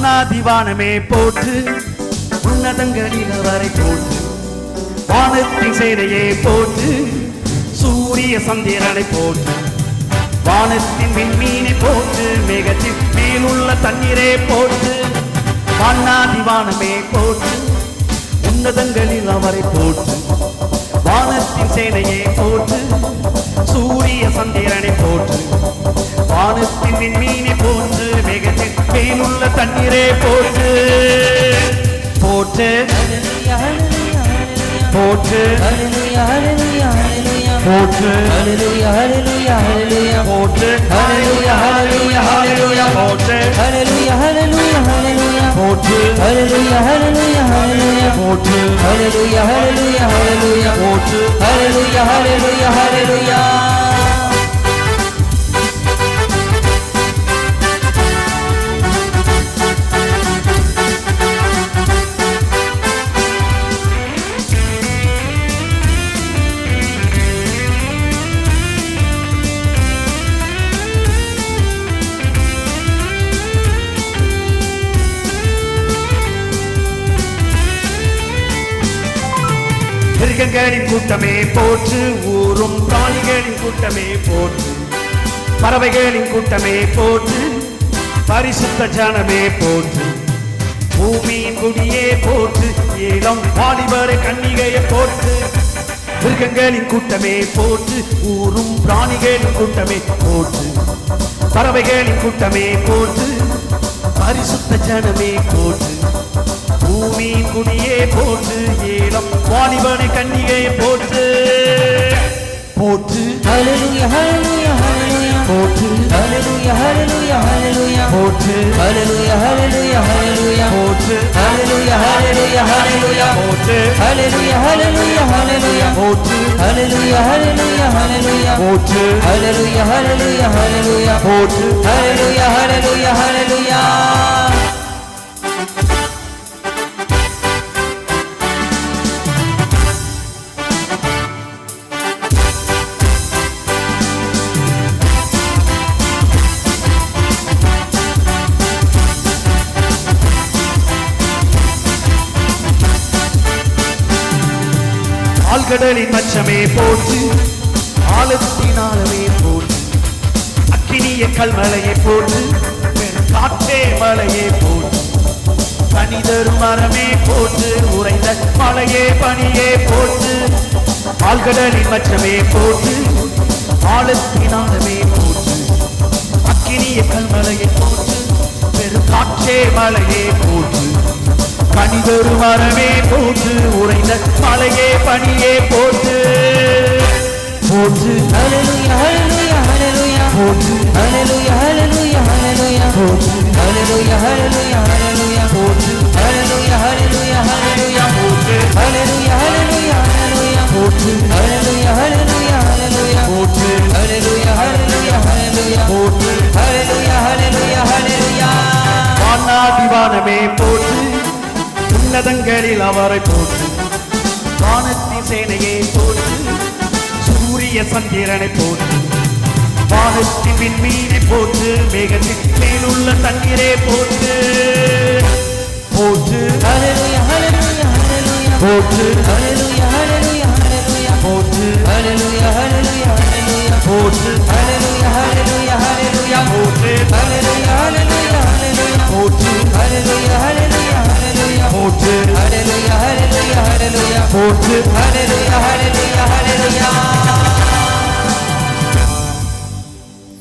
வானாதிவானமே போற்று, உன்னதங்களில் அவரை போற்று. வானத்தின் சேனையே போற்று, சூரிய சந்திரனை போற்று. வானத்தின் விண்மீனை போற்று, மேகத்தின் மேலுள்ள தண்ணீரே போற்று. வானாதிவானமே போற்று, உன்னதங்களில் அவரை போற்று. வானத்தின் சேனையே போற்று, சூரிய சந்திரனை போற்று. வானத்தின் விண்மீனை போற்று, மேகத்தின் மேலுள்ள தண்ணீரே போற்று. போற்று போற்று போற்று போற்று மிருகங்களின் கூட்டமே போற்று, ஊரும் பிராணிகளின் கூட்டமே போற்று. பறவைகளின் கூட்டமே போற்று, பரிசுத்த ஜனமே போற்று. பூமியின் குடியே போற்று, இளம் வாலிபரை கன்னிகையை போற்று. மிருகங்களின் கூட்டமே போற்று, ஊரும் பிராணிகளின் கூட்டமே போற்று. பறவைகளின் கூட்டமே போற்று, பரிசுத்த ஜனமே போற்று. பூமியின் குடியே போற்று, ஏலம் வாலிபனை கன்னிகையை போற்று. போற்று ஹல்லேலூயா ஹல்லேலூயா ஹல்லேலூயா போற்று ஹல்லேலூயா ஹல்லேலூயா ஹல்லேலூயா போற்று ஹல்லேலூயா ஹல்லேலூயா ஹல்லேலூயா போற்று ஹல்லேலூயா ஹல்லேலூயா ஹல்லேலூயா போற்று ஹல்லேலூயா ஹல்லேலூயா ஹல்லேலூயா போற்று ஹல்லேலூயா ஹல்லேலூயா ஹல்லேலூயா போற்று ஹல்லேலூயா ஹல்லேலூயா ஹல்லேலூயா போற்று ஹல்லேலூயா ஹல்லேலூயா ஹல்லேலூயா. ஆழ்கடலின் மச்சமே போற்று, ஆழத்தின் ஆழமே போற்று. அக்கினிய கல்மலையை போற்று, காற்றே மலையே போற்று. பனிதரும் மரமே போற்று, உறைந்த மலையே பனியே போற்று. ஆழ்கடலின் மச்சமே போற்று, ஆழத்தின் ஆழமே போற்று. அக்கினிய கல்மலையை போற்று, பெரும் காற்றே மலையே போற்று. பனிதொரு மரமே போற்று, உறைந்த மலையே பனியே போற்று. போற்று ஹல்லேலூயா ஹல்லேலூயா ஹல்லேலூயா போற்று ஹல்லேலூயா ஹல்லேலூயா ஹல்லேலூயா போற்று ஹல்லேலூயா ஹல்லேலூயா ஹல்லேலூயா போற்று ஹல்லேலூயா ஹல்லேலூயா ஹல்லேலூயா போற்று ஹல்லேலூயா ஹல்லேலூயா ஹல்லேலூயா போற்று ஹல்லேலூயா ஹல்லேலூயா ஹல்லேலூயா போற்று ஹல்லேலூயா ஹல்லேலூயா ஹல்லேலூயா போற்று ஹல்லேலூயா ஹல்லேலூயா ஹல்லேலூயா. வானாதிவானமே போற்று, உன்னதங்களில் அவரை போற்று. வானத்தின் சேனையை போற்று, சூரிய சந்திரனை போற்று. வானத்தின் விண்மீனை போற்று, மேகத்தின் மேலுள்ள தண்ணீரே போற்று. போற்று ஹல்லேலூயா ஹல்லேலூயா ஹல்லேலூயா போற்று ஹல்லேலூயா ஹல்லேலூயா ஹல்லேலூயா போற்று ஹல்லேலூயா ஹல்லேலூயா ஹல்லேலூயா போற்று ஹல்லேலூயா ஹல்லேலூயா ஹல்லேலூயா போற்று ஹல்லேலூயா ஹல்லேலூயா ஹல்லேலூயா போற்று ஹல்லேலூயா ஹல்லேலூயா ஹல்லேலூயா போற்று ஹல்லேலூயா ஹல்லேலூயா ஹல்லேலூயா போற்று ஹல்லேலூயா